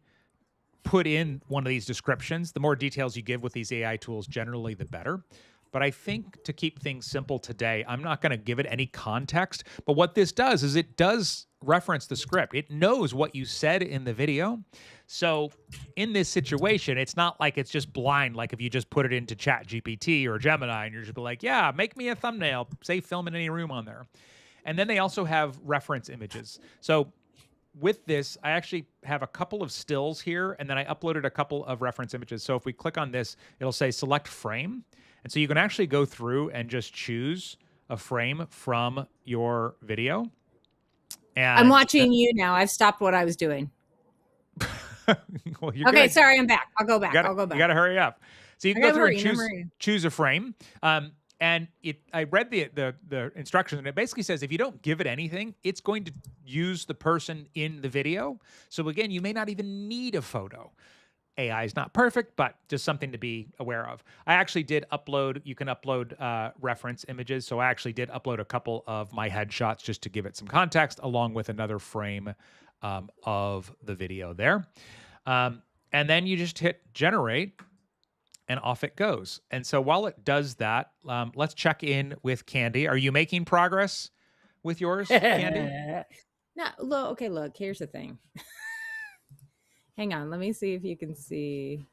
put in one of these descriptions. The more details you give with these AI tools, generally the better. But I think to keep things simple today, I'm not going to give it any context. But what this does is it does reference the script. It knows what you said in the video. So in this situation, it's not like it's just blind, like if you just put it into Chat GPT or Gemini and you're just like, yeah, make me a thumbnail, say film in any room on there. And then they also have reference images. So with this, I actually have a couple of stills here, and then I uploaded a couple of reference images. So if we click on this, it'll say select frame. And so you can actually go through and just choose a frame from your video. And I'm watching you now. I've stopped what I was doing. well, okay, sorry, I'm back. I'll go back. I'll go back. You got to hurry up. So you can go through and choose a frame. And I read the instructions, and it basically says if you don't give it anything, it's going to use the person in the video. So again, you may not even need a photo. AI is not perfect, but just something to be aware of. I actually did upload, you can upload reference images. So I actually did upload a couple of my headshots just to give it some context, along with another frame of the video there. And then you just hit generate, and off it goes. And so while it does that, let's check in with Candy. Are you making progress with yours, Candy? No, look, okay, look, here's the thing. Hang on, let me see if you can see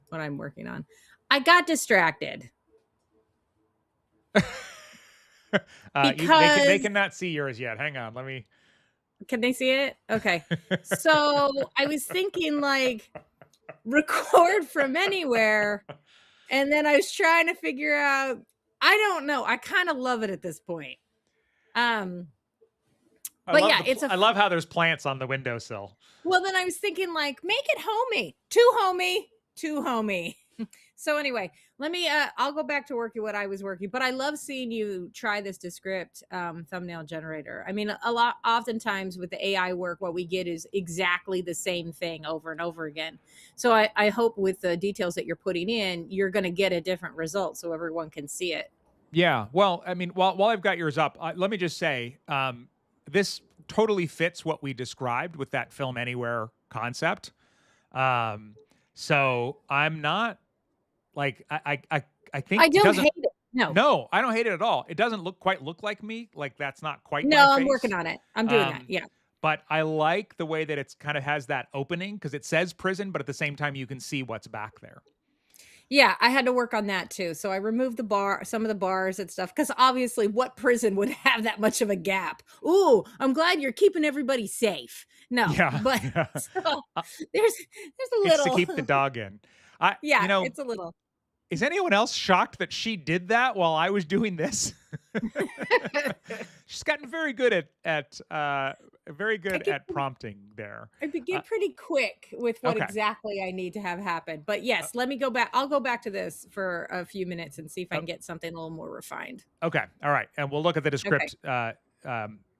what I'm working on. I got distracted. Because they cannot see yours yet. Hang on, let me. Can they see it? Okay. So I was thinking like record from anywhere, and then I was trying to figure out, I don't know. I kind of love it at this point. But yeah, I love how there's plants on the windowsill. Well, then I was thinking like, make it homey, too homey. So anyway, let me, I'll go back to working what I was working, but I love seeing you try this Descript thumbnail generator. I mean, oftentimes with the AI work, what we get is exactly the same thing over and over again. So I hope with the details that you're putting in, you're going to get a different result so everyone can see it. Yeah. Well, I mean, while I've got yours up, let me just say, this totally fits what we described with that film anywhere concept. So I'm not like, I think I don't hate it. No, I don't hate it at all. It doesn't quite look like me. Like that's not quite. No, I'm working on it. I'm doing that. Yeah. But I like the way that it's kind of has that opening because it says prison, but at the same time you can see what's back there. Yeah, I had to work on that too. So I removed some of the bars and stuff, because obviously what prison would have that much of a gap? Ooh, I'm glad you're keeping everybody safe. No, yeah, but yeah. So there's a little. It's to keep the dog in. It's a little. Is anyone else shocked that she did that while I was doing this? She's gotten very good at prompting there. I get pretty quick with what exactly I need to have happen. But yes, let me go back. I'll go back to this for a few minutes and see if I can get something a little more refined. Okay. All right. And we'll look at the Descript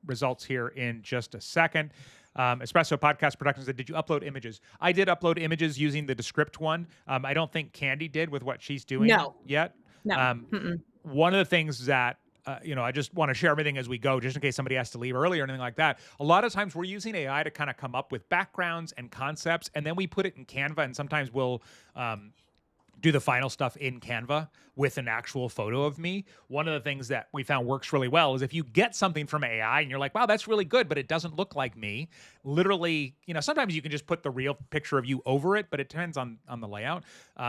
results here in just a second. Espresso Podcast Productions said, did you upload images? I did upload images using the Descript one. I don't think Candy did with what she's doing yet. No. One of the things that I just want to share everything as we go, just in case somebody has to leave early or anything like that. A lot of times we're using AI to kind of come up with backgrounds and concepts, and then we put it in Canva, and sometimes we'll do the final stuff in Canva with an actual photo of me. One of the things that we found works really well is if you get something from AI and you're like, wow, that's really good, but it doesn't look like me. Literally, sometimes you can just put the real picture of you over it, but it depends on the layout.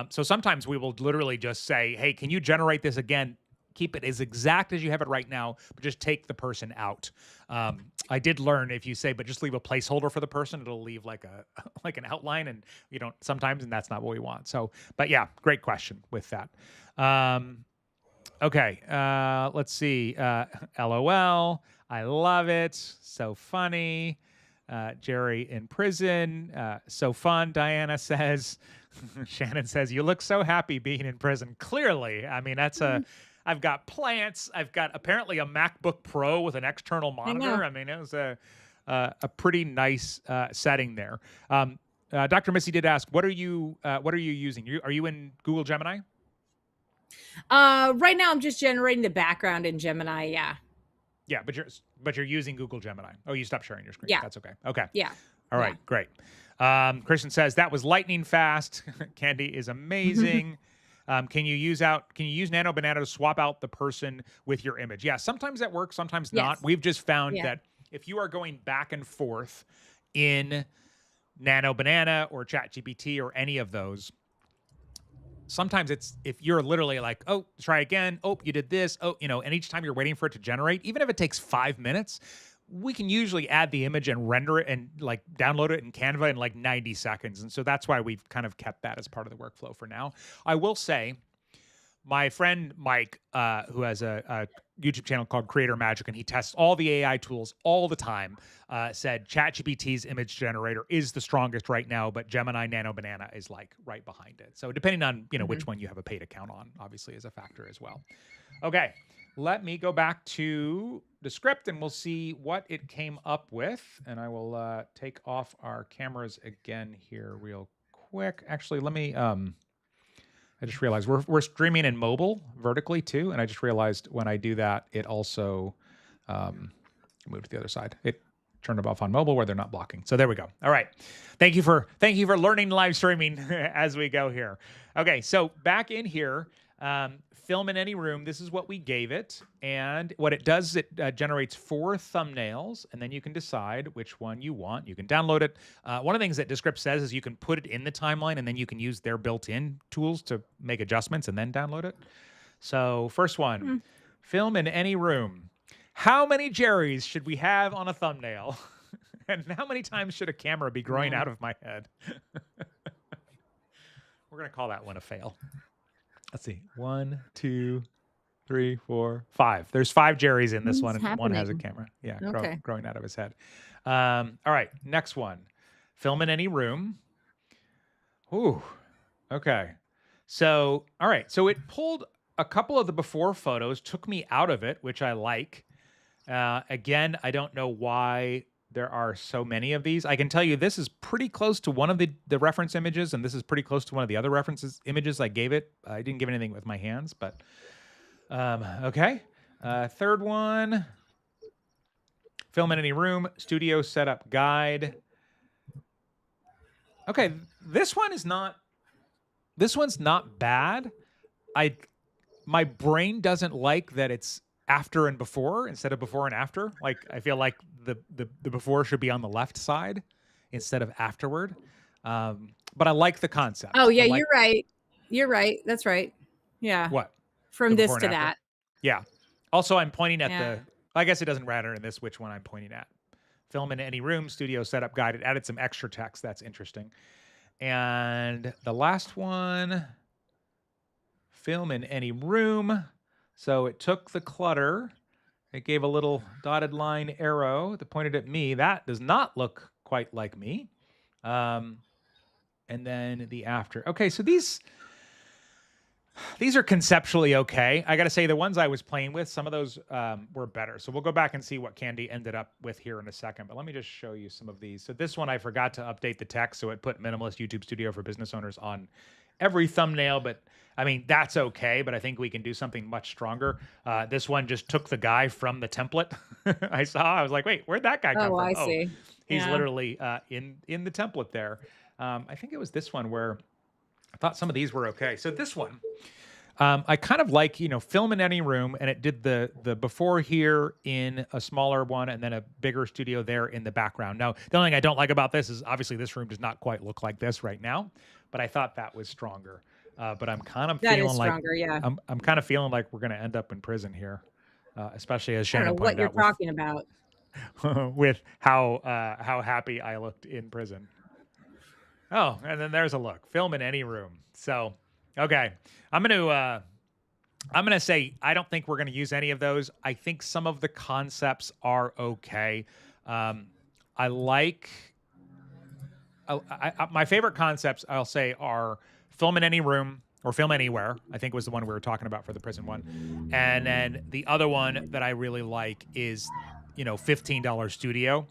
So sometimes we will literally just say, hey, can you generate this again? Keep it as exact as you have it right now, but just take the person out. I did learn if you say, but just leave a placeholder for the person, it'll leave like an outline, and you don't sometimes, and that's not what we want. So, but yeah, great question with that. Okay, let's see. LOL, I love it. So funny. Jerry in prison. So fun, Diana says. Shannon says, you look so happy being in prison. Clearly, I mean, that's I've got plants. I've got apparently a MacBook Pro with an external monitor. I mean, it was a pretty nice setting there. Dr. Missy did ask, what are you using? Are you in Google Gemini? Right now I'm just generating the background in Gemini. Yeah. Yeah, but you're using Google Gemini. Oh, you stopped sharing your screen. Yeah. Okay. Okay. Yeah. All right. Great. Christian says that was lightning fast. Candy is amazing. Can you use Nano Banana to swap out the person with your image? Yeah, sometimes that works, sometimes not. We've just found that if you are going back and forth in Nano Banana or ChatGPT or any of those, sometimes it's if you're literally like, oh, try again. Oh, you did this. Oh, and each time you're waiting for it to generate, even if it takes 5 minutes, we can usually add the image and render it and like download it in Canva in like 90 seconds. And so that's why we've kind of kept that as part of the workflow for now. I will say, my friend Mike, who has a YouTube channel called Creator Magic, and he tests all the AI tools all the time, said ChatGPT's image generator is the strongest right now, but Gemini Nano Banana is like right behind it. So depending on which one you have a paid account on, obviously is a factor as well. Okay, let me go back to the script and we'll see what it came up with. And I will take off our cameras again here real quick. Actually, let me. I just realized we're streaming in mobile vertically too, and I just realized when I do that, it also move to the other side. It turned it off on mobile where they're not blocking. So there we go. All right, thank you for learning live streaming as we go here. Okay, so back in here, film in any room. This is what we gave it, and what it does, it generates 4 thumbnails, and then you can decide which one you want. You can download it. One of the things that Descript says is you can put it in the timeline, and then you can use their built-in tools to make adjustments and then download it. So first one, film in any room. How many Jerrys should we have on a thumbnail? And how many times should a camera be growing out of my head? We're going to call that one a fail. Let's see. 1, 2, 3, 4, 5. There's 5 Jerrys in this one, and one has a camera. Yeah, okay. growing out of his head. All right, next one. Film in any room. Ooh, okay. So, all right. So it pulled a couple of the before photos, took me out of it, which I like. Again, I don't know why there are so many of these. I can tell you this is pretty close to one of the reference images, and this is pretty close to one of the other references images I gave it. I didn't give anything with my hands, but okay. Third one, film in any room, studio setup guide. Okay, this one's not bad. My brain doesn't like that it's after and before instead of before and after. Like, I feel like the before should be on the left side instead of afterward. But I like the concept. Oh yeah, you're right. You're right. That's right. Yeah. What? From this to that. Yeah. Also, I'm pointing at I guess it doesn't matter in this which one I'm pointing at. Film in any room, studio setup guide. It added some extra text. That's interesting. And the last one, film in any room. So it took the clutter. It gave a little dotted line arrow that pointed at me. That does not look quite like me. And then the after. Okay, so these are conceptually okay. I got to say, the ones I was playing with, some of those were better. So we'll go back and see what Candy ended up with here in a second. But let me just show you some of these. So this one, I forgot to update the text. So it put Minimalist YouTube Studio for Business Owners on every thumbnail. But I mean, that's okay. But I think we can do something much stronger. This one just took the guy from the template I saw. I was like, wait, where'd that guy come from? Oh, I see. He's literally in the template there. I think it was this one where I thought some of these were okay. So this one, I kind of like, film in any room, and it did the before here in a smaller one and then a bigger studio there in the background. Now, the only thing I don't like about this is obviously this room does not quite look like this right now, but I thought that was stronger. But I'm kind of feeling stronger, yeah. I'm kind of feeling like we're going to end up in prison here, especially as Shannon I don't know what you're talking about with how happy I looked in prison. Oh, and then there's a look. Film in any room. So, okay. I'm gonna say I don't think we're gonna use any of those. I think some of the concepts are okay. I like my favorite concepts, I'll say, are film in any room or film anywhere. I think was the one we were talking about for the prison one. And then the other one that I really like is, $15 studio.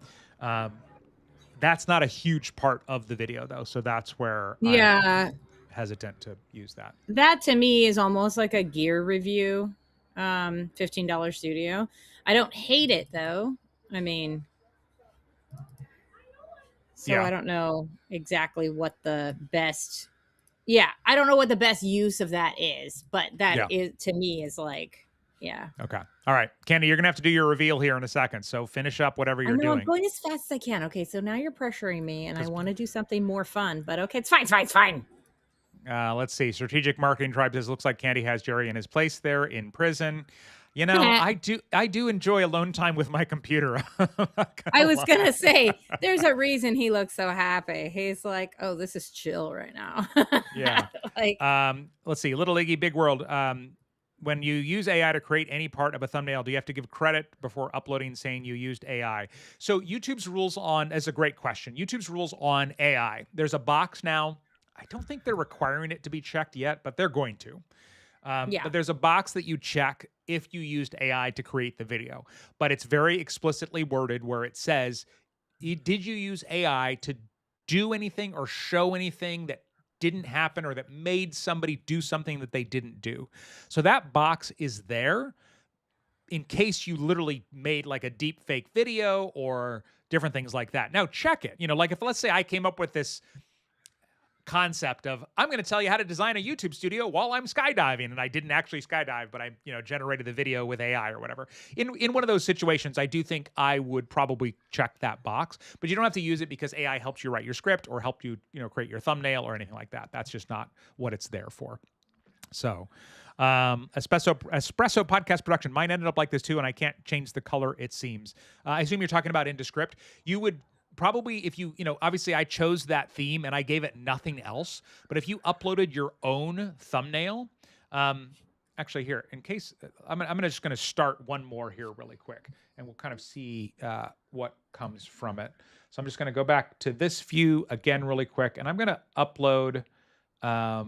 That's not a huge part of the video though. So that's where I'm hesitant to use that. That to me is almost like a gear review. $15 studio. I don't hate it though. I mean, I don't know exactly what the best. Yeah, I don't know what the best use of that is, but that is to me is like, Yeah. Okay. All right. Candy, you're going to have to do your reveal here in a second. So finish up whatever I you're know I'm doing. going as fast as I can. Okay, so now you're pressuring me, and I 'Cause, want to do something more fun. But okay, it's fine. It's fine. It's fine. let's see. Strategic Marketing Tribe says, looks like Candy has Jerry in his place there in prison. You know, I do enjoy alone time with my computer. I'm not I gonna was lie. gonna say, there's a reason he looks so happy. He's like, "Oh, this is chill right now." Yeah. Like, Let's see. Little Iggy, Big World. When you use AI to create any part of a thumbnail, do you have to give credit before uploading saying you used AI? So YouTube's rules on is a great question. YouTube's rules on AI. There's a box now. I don't think they're requiring it to be checked yet, but they're going to. yeah, But there's a box that you check if you used AI to create the video, but it's very explicitly worded where it says, did you use AI to do anything or show anything that didn't happen or that made somebody do something that they didn't do? So that box is there in case you literally made like a deep fake video or different things like that. Now check it. Like if let's say I came up with this concept of I'm going to tell you how to design a YouTube studio while I'm skydiving, and I didn't actually skydive, but I generated the video with AI or whatever. In one of those situations, I do think I would probably check that box, but you don't have to use it because AI helps you write your script or help you create your thumbnail or anything like that. That's just not what it's there for. So espresso podcast production, mine ended up like this too, and I can't change the color, it seems. I assume you're talking about into script. You would probably, if obviously I chose that theme and I gave it nothing else, but if you uploaded your own thumbnail, actually here, in case, I'm just going to start one more here really quick, and we'll kind of see what comes from it. So I'm just going to go back to this view again really quick, and I'm going to upload a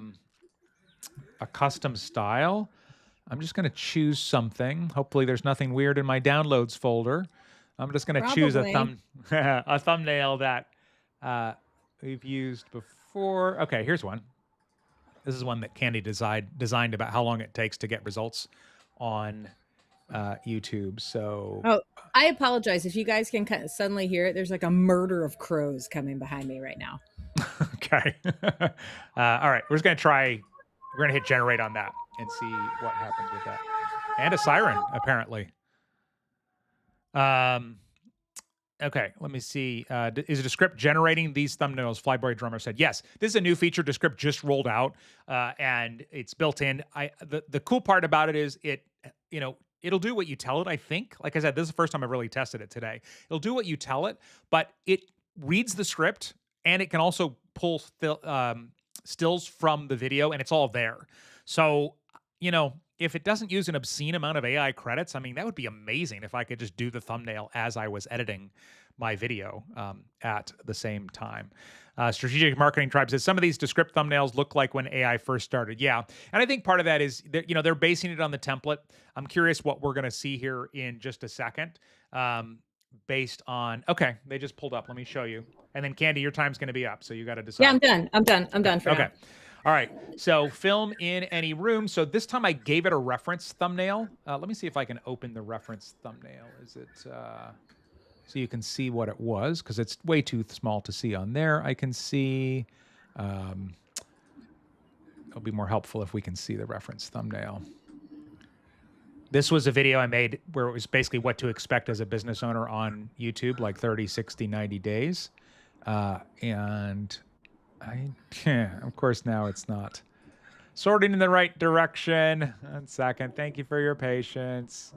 custom style. I'm just going to choose something. Hopefully there's nothing weird in my downloads folder. I'm just going to choose a a thumbnail that we've used before. Okay, here's one. This is one that Candy designed about how long it takes to get results on YouTube. So, oh, I apologize if you guys can kind of suddenly hear it. There's like a murder of crows coming behind me right now. okay. All right, we're just going to try. We're going to hit generate on that and see what happens with that. And a siren, apparently. Okay, let me see. Is Descript generating these thumbnails? Flyboy Drummer said, yes. This is a new feature Descript just rolled out, and it's built in. The cool part about it is it'll do what you tell it, I think. Like I said, this is the first time I've really tested it today. It'll do what you tell it, but it reads the script, and it can also pull stills from the video, and it's all there. So, if it doesn't use an obscene amount of AI credits, I mean, that would be amazing if I could just do the thumbnail as I was editing my video at the same time. Strategic Marketing Tribe says some of these Descript thumbnails look like when AI first started. Yeah, and I think part of that is they're basing it on the template. I'm curious what we're going to see here in just a second. Based on they just pulled up. Let me show you. And then Candy, your time's going to be up, so you got to decide. Yeah, I'm done for now. All right, so film in any room. So this time I gave it a reference thumbnail. Let me see if I can open the reference thumbnail. Is it so you can see what it was, because it's way too small to see on there. I can see. It'll be more helpful if we can see the reference thumbnail. This was a video I made where it was basically what to expect as a business owner on YouTube, like 30, 60, 90 days. And of course, now it's not sorting in the right direction. 1 second. Thank you for your patience.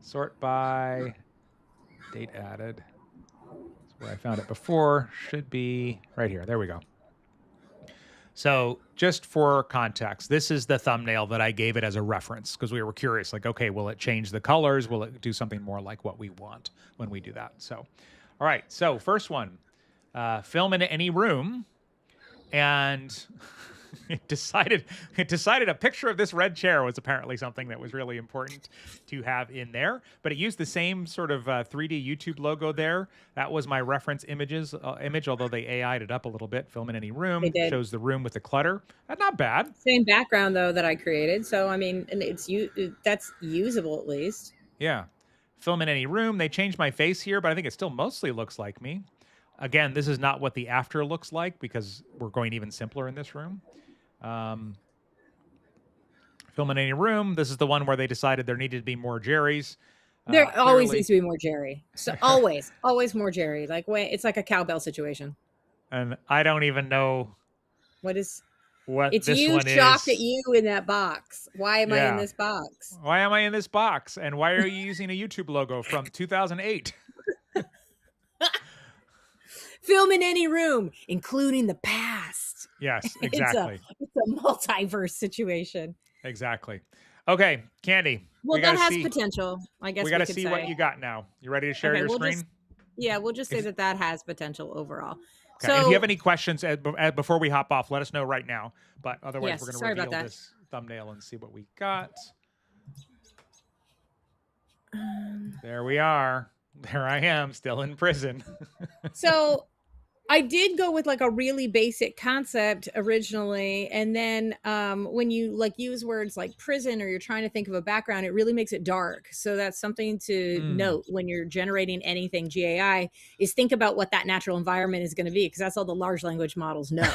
Sort by date added. That's where I found it before. Should be right here. There we go. So just for context, this is the thumbnail that I gave it as a reference, because we were curious, like, okay, will it change the colors? Will it do something more like what we want when we do that? So, all right. So first one, film in any room. And it decided a picture of this red chair was apparently something that was really important to have in there. But it used the same sort of 3D YouTube logo there. That was my reference image, although they AI'd it up a little bit. Film in any room. Shows the room with the clutter. That's not bad. Same background, though, that I created. So, I mean, and that's usable at least. Yeah. Film in any room. They changed my face here, but I think it still mostly looks like me. Again, this is not what the after looks like, because we're going even simpler in this room. Film in any room. This is the one where they decided there needed to be more Jerry's. There always Clearly. needs to be more Jerry. So always more Jerry. Like it's like a cowbell situation. And I don't even know what this you one shocked is. at you in that box. Why am I in this box? Why am I in this box? And why are you using a YouTube logo from 2008? Film in any room, including the past. Yes, exactly. It's a multiverse situation. Exactly. Okay, Candy. Well, that has potential. I guess we got to see what you got now. You ready to share your screen? We'll just say that has potential overall. Okay. So, if you have any questions before we hop off, let us know right now. But otherwise, we're going to reveal this thumbnail and see what we got. There we are. There I am, still in prison. So I did go with like a really basic concept originally. And then when you like use words like prison or you're trying to think of a background, it really makes it dark. So that's something to note when you're generating anything GAI is think about what that natural environment is going to be, because that's all the large language models know.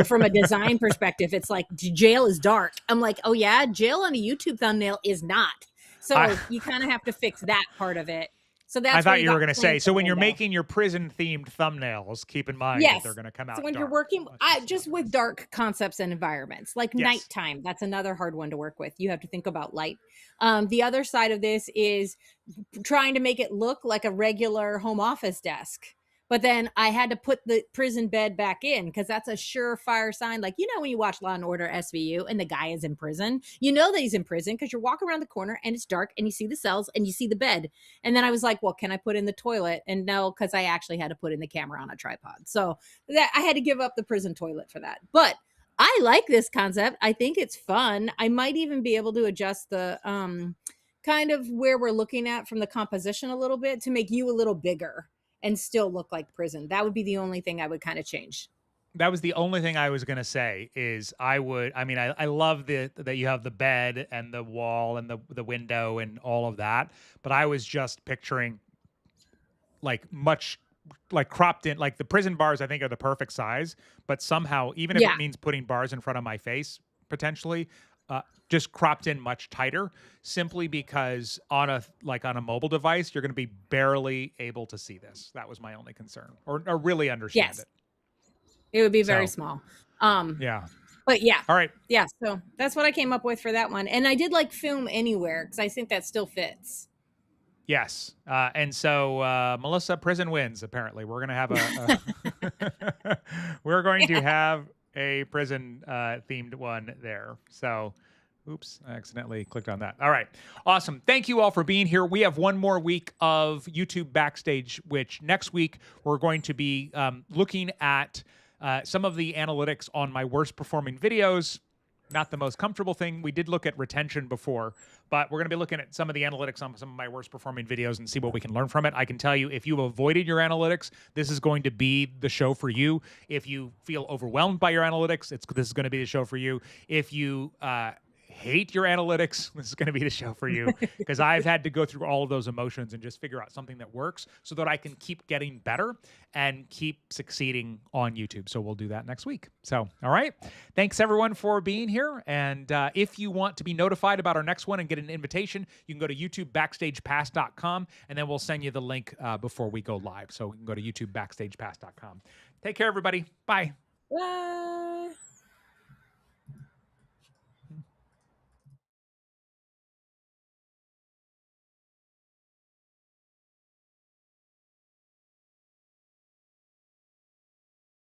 From a design perspective, it's like jail is dark. I'm like, oh yeah, jail on a YouTube thumbnail is not. So you kind of have to fix that part of it. So that's I thought you were going to say, so when you're making your prison-themed thumbnails, keep in mind that they're going to come out. So when dark. You're working just with dark concepts and environments, like nighttime, that's another hard one to work with. You have to think about light. The other side of this is trying to make it look like a regular home office desk. But then I had to put the prison bed back in because that's a surefire sign. Like, you know, when you watch Law and Order SVU and the guy is in prison, you know that he's in prison because you're walking around the corner and it's dark and you see the cells and you see the bed. And then I was like, well, can I put in the toilet? And no, because I actually had to put in the camera on a tripod. So that I had to give up the prison toilet for that. But I like this concept. I think it's fun. I might even be able to adjust the kind of where we're looking at from the composition a little bit to make you a little bigger and still look like prison. That would be the only thing I would kind of change. That was the only thing I was going to say is I love that you have the bed and the wall and the window and all of that. But I was just picturing like much like cropped in, like the prison bars I think are the perfect size, but somehow, even if it means putting bars in front of my face, potentially, just cropped in much tighter, simply because on a mobile device, you're going to be barely able to see this. That was my only concern, or really understand it. It would be very small. Yeah. But yeah. All right. Yeah. So that's what I came up with for that one. And I did like film anywhere because I think that still fits. Yes. And so Melissa, prison wins, apparently. We're going to have we're going to have a prison themed one there. So oops, I accidentally clicked on that. All right. Awesome. Thank you all for being here. We have one more week of YouTube Backstage, which next week we're going to be looking at some of the analytics on my worst performing videos. Not the most comfortable thing. We did look at retention before, but we're going to be looking at some of the analytics on some of my worst performing videos and see what we can learn from it. I can tell you, if you've avoided your analytics, this is going to be the show for you. If you feel overwhelmed by your analytics, this is going to be the show for you. If you hate your analytics, this is going to be the show for you, because I've had to go through all of those emotions and just figure out something that works so that I can keep getting better and keep succeeding on YouTube. So we'll do that next week. So, all right. Thanks everyone for being here. And if you want to be notified about our next one and get an invitation, you can go to YouTubeBackstagePass.com and then we'll send you the link before we go live. So you can go to YouTubeBackstagePass.com. Take care, everybody. Bye. Bye.